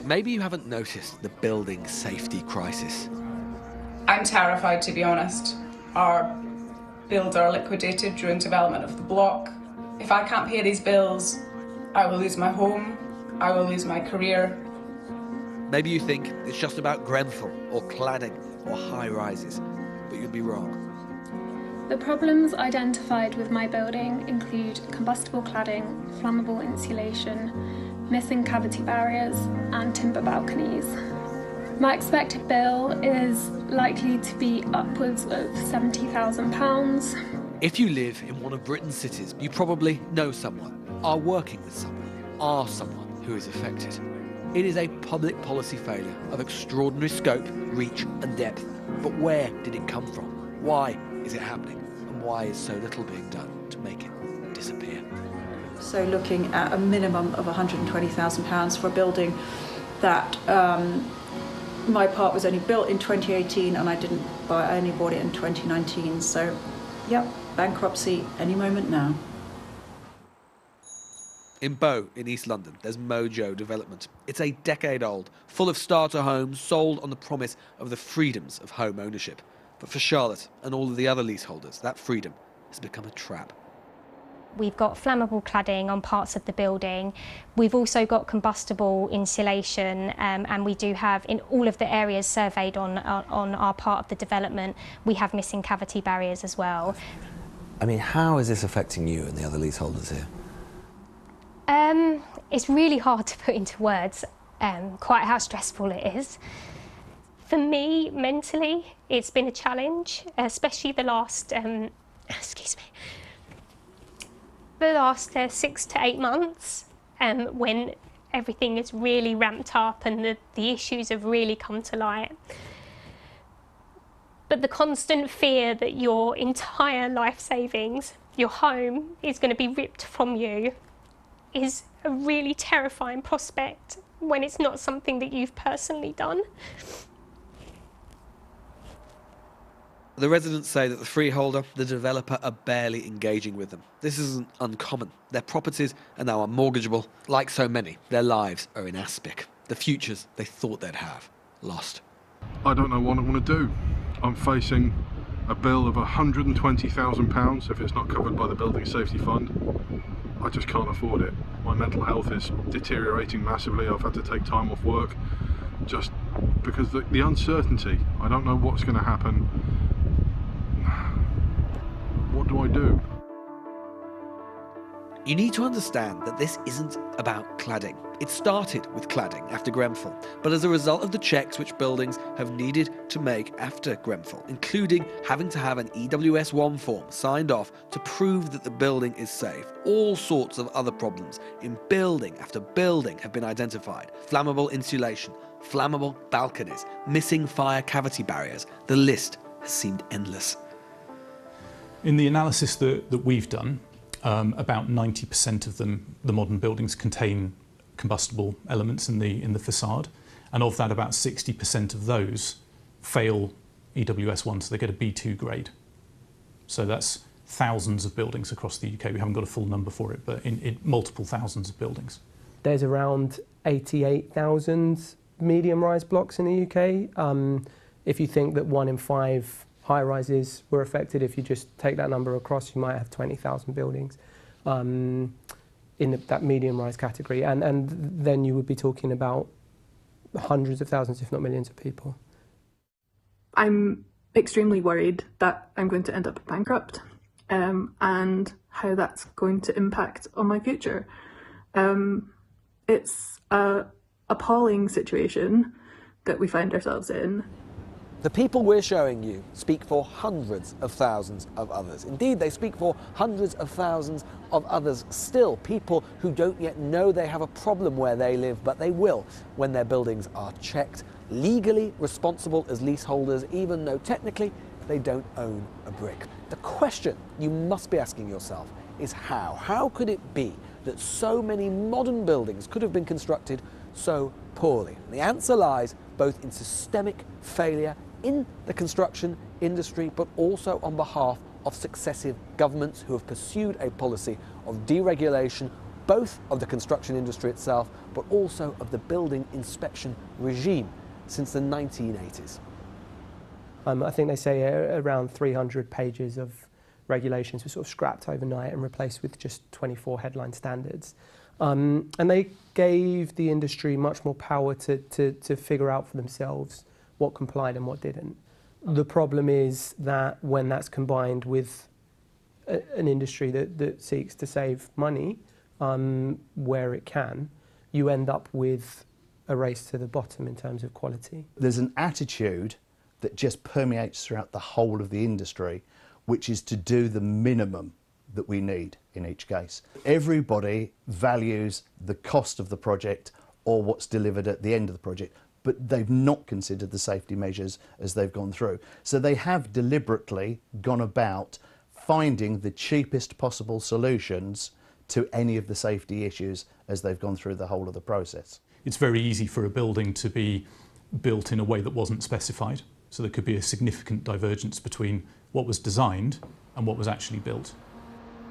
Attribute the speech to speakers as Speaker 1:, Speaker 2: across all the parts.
Speaker 1: Maybe you haven't noticed the building safety crisis.
Speaker 2: I'm terrified, to be honest. Our bills are liquidated during development of the block. If I can't pay these bills, I will lose my home, I will lose my career.
Speaker 1: Maybe you think it's just about Grenfell or cladding or high-rises, but you'd be wrong.
Speaker 3: The problems identified with my building include combustible cladding, flammable insulation, missing cavity barriers and timber balconies. My expected bill is likely to be upwards of £70,000.
Speaker 1: If you live in one of Britain's cities, you probably know someone, are working with someone, are someone who is affected. It is a public policy failure of extraordinary scope, reach and depth. But where did it come from? Why is it happening? And why is so little being done to make it disappear?
Speaker 4: So looking at a minimum of £120,000 for a building that my part was only built in 2018 and I only bought it in 2019. So, yep, bankruptcy any moment now.
Speaker 1: In Bow, in East London, there's Mojo Development. It's a decade old, full of starter homes sold on the promise of the freedoms of home ownership. But for Charlotte and all of the other leaseholders, that freedom has become a trap.
Speaker 5: We've got flammable cladding on parts of the building. We've also got combustible insulation, and we do have, in all of the areas surveyed on our part of the development, we have missing cavity barriers as well.
Speaker 6: I mean, how is this affecting you and the other leaseholders here?
Speaker 5: It's really hard to put into words quite how stressful it is. For me, mentally, it's been a challenge, especially the last, the last 6 to 8 months, when everything is really ramped up and the issues have really come to light. But the constant fear that your entire life savings, your home, is going to be ripped from you is a really terrifying prospect when it's not something that you've personally done.
Speaker 1: The residents say that the freeholder, the developer, are barely engaging with them. This isn't uncommon. Their properties are now unmortgageable. Like so many, their lives are in aspic. The futures they thought they'd have, lost.
Speaker 7: I don't know what I want to do. I'm facing a bill of £120,000 if it's not covered by the Building Safety Fund. I just can't afford it. My mental health is deteriorating massively. I've had to take time off work just because the uncertainty. I don't know what's going to happen. What do I do?
Speaker 1: You need to understand that this isn't about cladding. It started with cladding after Grenfell, but as a result of the checks which buildings have needed to make after Grenfell, including having to have an EWS1 form signed off to prove that the building is safe, all sorts of other problems in building after building have been identified. Flammable insulation, flammable balconies, missing fire cavity barriers. The list has seemed endless.
Speaker 8: In the analysis that we've done, about 90% of them, the modern buildings, contain combustible elements in the facade, and of that, about 60% of those fail EWS1, so they get a B2 grade. So that's thousands of buildings across the UK. We haven't got a full number for it, but in multiple thousands of buildings.
Speaker 9: There's around 88,000 medium-rise blocks in the UK. If you think that 1 in 5 high-rises were affected, if you just take that number across, you might have 20,000 buildings in that medium-rise category. And then you would be talking about hundreds of thousands, if not millions of people.
Speaker 10: I'm extremely worried that I'm going to end up bankrupt and how that's going to impact on my future. It's an appalling situation that we find ourselves in.
Speaker 6: The people we're showing you speak for hundreds of thousands of others. Indeed, they speak for hundreds of thousands of others still, people who don't yet know they have a problem where they live, but they will when their buildings are checked, legally responsible as leaseholders, even though technically they don't own a brick. The question you must be asking yourself is how? How could it be that so many modern buildings could have been constructed so poorly? And the answer lies both in systemic failure in the construction industry, but also on behalf of successive governments who have pursued a policy of deregulation both of the construction industry itself, but also of the building inspection regime since the 1980s.
Speaker 9: I think they say around 300 pages of regulations were sort of scrapped overnight and replaced with just 24 headline standards. And they gave the industry much more power to figure out for themselves what complied and what didn't. The problem is that when that's combined with an industry that seeks to save money where it can, you end up with a race to the bottom in terms of quality.
Speaker 11: There's an attitude that just permeates throughout the whole of the industry, which is to do the minimum that we need in each case. Everybody values the cost of the project or what's delivered at the end of the project, but they've not considered the safety measures as they've gone through. So they have deliberately gone about finding the cheapest possible solutions to any of the safety issues as they've gone through the whole of the process.
Speaker 8: It's very easy for a building to be built in a way that wasn't specified, so there could be a significant divergence between what was designed and what was actually built.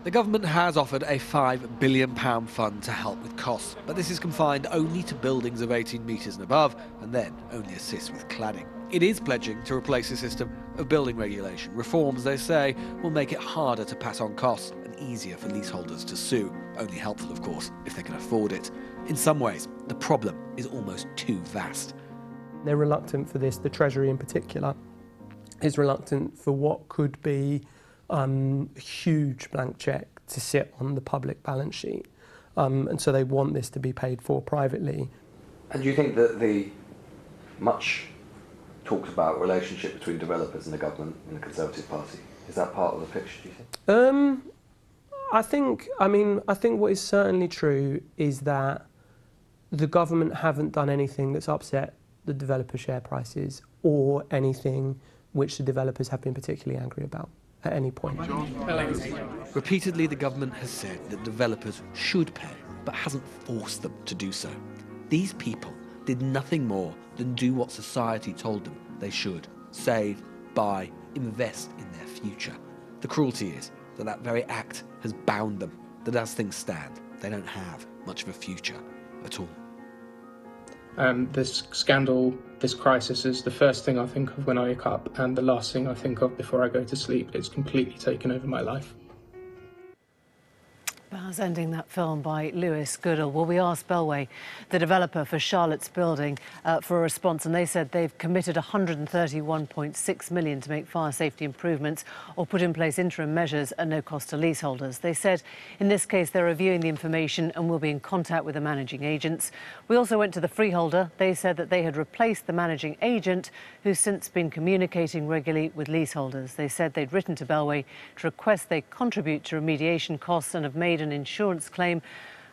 Speaker 1: The government has offered a £5 billion fund to help with costs, but this is confined only to buildings of 18 metres and above, and then only assists with cladding. It is pledging to replace the system of building regulation. Reforms, they say, will make it harder to pass on costs and easier for leaseholders to sue. Only helpful, of course, if they can afford it. In some ways, the problem is almost too vast.
Speaker 9: They're reluctant for this, the Treasury in particular is reluctant for what could be a huge blank cheque to sit on the public balance sheet. And so they want this to be paid for privately.
Speaker 12: And do you think that the much talked about relationship between developers and the government and the Conservative Party, is that part of the picture, do you think?
Speaker 9: I think what is certainly true is that the government haven't done anything that's upset the developer share prices or anything which the developers have been particularly angry about at any point.
Speaker 1: Repeatedly, the government has said that developers should pay, but hasn't forced them to do so. These people did nothing more than do what society told them they should: save, buy, invest in their future. The cruelty is that that very act has bound them, that as things stand, they don't have much of a future at all.
Speaker 13: This scandal, this crisis is the first thing I think of when I wake up and the last thing I think of before I go to sleep. It's completely taken over my life.
Speaker 14: That's ending that film by Lewis Goodall. Well, we asked Bellway, the developer for Charlotte's building, for a response, and they said they've committed £131.6 million to make fire safety improvements or put in place interim measures at no cost to leaseholders. They said in this case they're reviewing the information and will be in contact with the managing agents. We also went to the freeholder. They said that they had replaced the managing agent, who's since been communicating regularly with leaseholders. They said they'd written to Bellway to request they contribute to remediation costs and have made an insurance claim,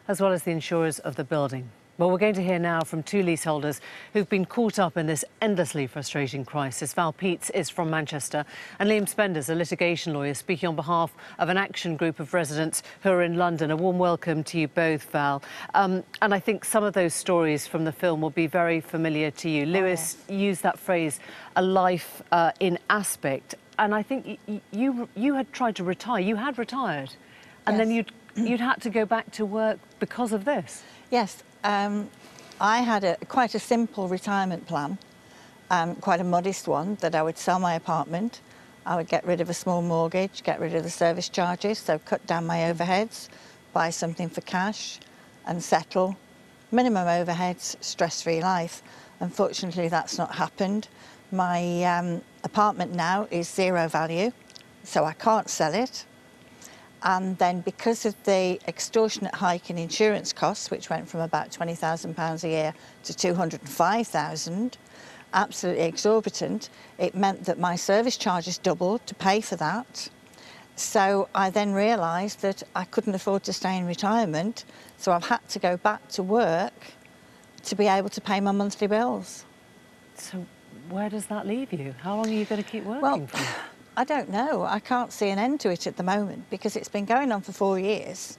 Speaker 14: as well as the insurers of the building. Well, we're going to hear now from two leaseholders who've been caught up in this endlessly frustrating crisis. Val Peets is from Manchester and Liam Spender's a litigation lawyer speaking on behalf of an action group of residents who are in London. A warm welcome to you both, Val. And I think some of those stories from the film will be very familiar to you. Lewis used that phrase, a life in aspect. And I think you had tried to retire. You had retired. And then you'd had to go back to work because of this.
Speaker 15: Yes. I had quite a simple retirement plan, quite a modest one, that I would sell my apartment, I would get rid of a small mortgage, get rid of the service charges, so cut down my overheads, buy something for cash and settle. Minimum overheads, stress-free life. Unfortunately, that's not happened. My apartment now is zero value, so I can't sell it. And then because of the extortionate hike in insurance costs, which went from about £20,000 a year to £205,000, absolutely exorbitant, it meant that my service charges doubled to pay for that. So I then realised that I couldn't afford to stay in retirement, so I've had to go back to work to be able to pay my monthly bills.
Speaker 14: So where does that leave you? How long are you going to keep working for?
Speaker 15: I don't know. I can't see an end to it at the moment because it's been going on for 4 years.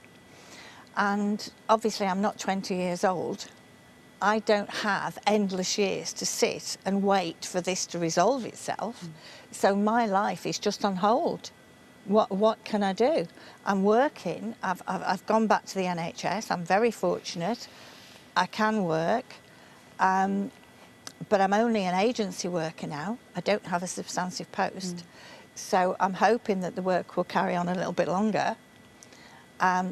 Speaker 15: And obviously I'm not 20 years old. I don't have endless years to sit and wait for this to resolve itself. So my life is just on hold. What can I do? I'm working. I've gone back to the NHS. I'm very fortunate. I can work, but I'm only an agency worker now. I don't have a substantive post. So I'm hoping that the work will carry on a little bit longer.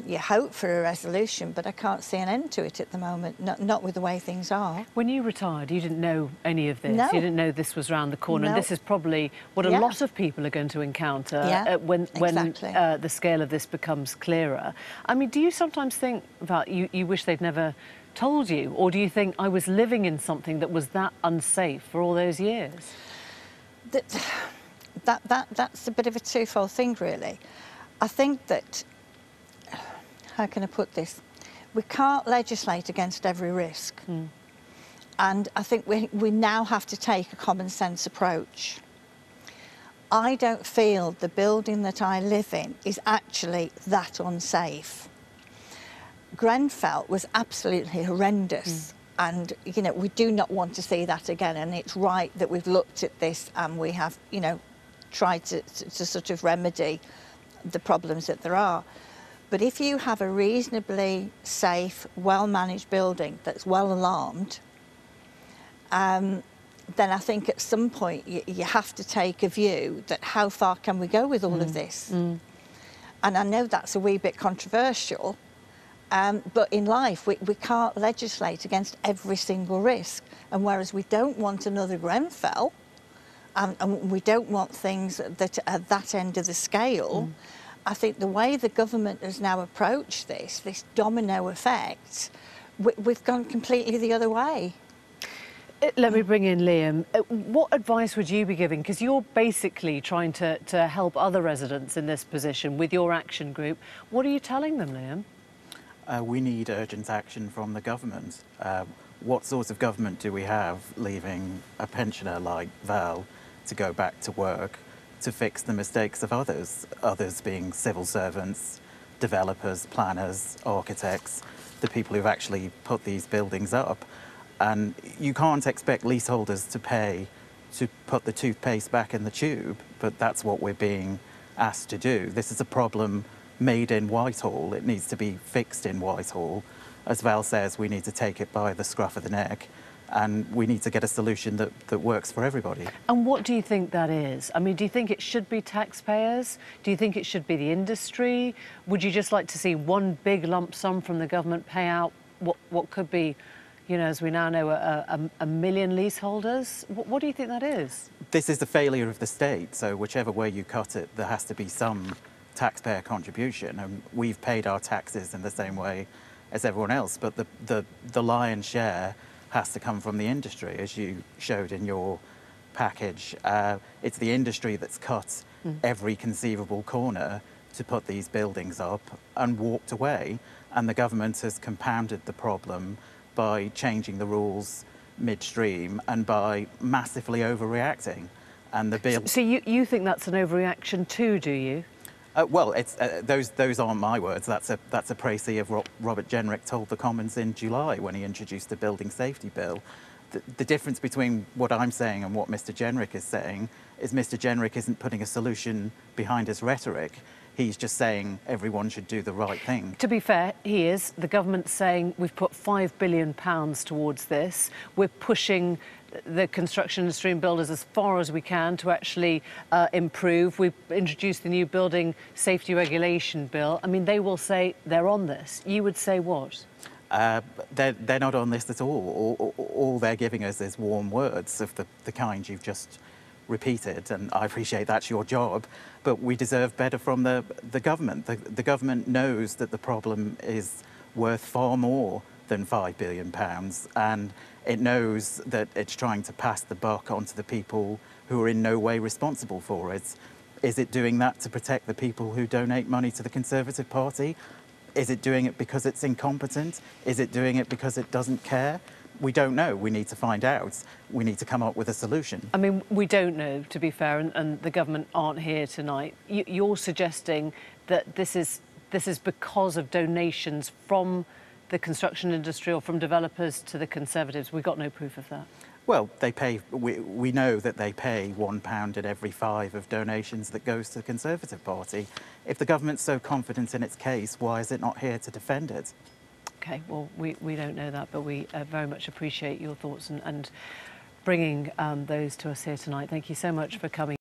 Speaker 15: You hope for a resolution, but I can't see an end to it at the moment, not with the way things are.
Speaker 14: When you retired, you didn't know any of this.
Speaker 15: No.
Speaker 14: You didn't know this was round the corner.
Speaker 15: No.
Speaker 14: And this is probably what a lot of people are going to encounter when the scale of this becomes clearer. I mean, do you sometimes think about you wish they'd never told you, or do you think I was living in something that was that unsafe for all those years?
Speaker 15: That's a bit of a twofold thing, really. I think that, how can I put this? We can't legislate against every risk. And I think we now have to take a common sense approach. I don't feel the building that I live in is actually that unsafe. Grenfell was absolutely horrendous. And, you know, we do not want to see that again. And it's right that we've looked at this and we have, you know, tried to sort of remedy the problems that there are. But if you have a reasonably safe, well-managed building that's well alarmed, then I think at some point you have to take a view that how far can we go with all of this? And I know that's a wee bit controversial, but in life we can't legislate against every single risk. And whereas we don't want another Grenfell, and we don't want things that are at that end of the scale, I think the way the government has now approached this domino effect, we've gone completely the other way.
Speaker 14: Let me bring in Liam. What advice would you be giving? Because you're basically trying to help other residents in this position with your action group. What are you telling them, Liam?
Speaker 16: We need urgent action from the government. What sort of government do we have leaving a pensioner like Val to go back to work to fix the mistakes of others being civil servants, developers, planners, architects, the people who've actually put these buildings up? And you can't expect leaseholders to pay to put the toothpaste back in the tube, but that's what we're being asked to do. This is a problem made in Whitehall. It needs to be fixed in Whitehall. As Val says, we need to take it by the scruff of the neck, and we need to get a solution that works for everybody.
Speaker 14: And what do you think that is? I mean, do you think it should be taxpayers? Do you think it should be the industry? Would you just like to see one big lump sum from the government pay out what could be, you know, as we now know, a million leaseholders? What do you think that is?
Speaker 16: This is the failure of the state, so whichever way you cut it, there has to be some taxpayer contribution, and we've paid our taxes in the same way as everyone else, but the lion's share has to come from the industry, as you showed in your package. It's the industry that's cut every conceivable corner to put these buildings up and walked away, and the government has compounded the problem by changing the rules midstream and by massively overreacting. And the bill.
Speaker 14: So you think that's an overreaction too, do you?
Speaker 16: Well, it's those aren't my words. That's a précis of what Robert Jenrick told the Commons in July when he introduced the building safety bill. The difference between what I'm saying and what Mr. Jenrick is saying is Mr. Jenrick isn't putting a solution behind his rhetoric. He's just saying everyone should do the right thing.
Speaker 14: To be fair, he is. The government's saying we've put £5 billion towards this. We're pushing the construction industry and builders as far as we can to actually improve. We've introduced the new building safety regulation bill. I mean, they will say they're on this. You would say what?
Speaker 16: They're not on this at all. All they're giving us is warm words of the kind you've just repeated, and I appreciate that's your job, but we deserve better from the government. The government knows that the problem is worth far more than £5 billion, and it knows that it's trying to pass the buck onto the people who are in no way responsible for it. Is it doing that to protect the people who donate money to the Conservative Party? Is it doing it because it's incompetent? Is it doing it because it doesn't care? We don't know. We need to find out. We need to come up with a solution.
Speaker 14: I mean, we don't know, to be fair, and the government aren't here tonight. You're suggesting that this is because of donations from the construction industry or from developers to the Conservatives. We've got no proof of that.
Speaker 16: Well, they pay. We know that they pay £1 in every 5 of donations that goes to the Conservative Party. If the government's so confident in its case, why is it not here to defend it?
Speaker 14: OK, well, we don't know that, but we very much appreciate your thoughts and bringing those to us here tonight. Thank you so much for coming.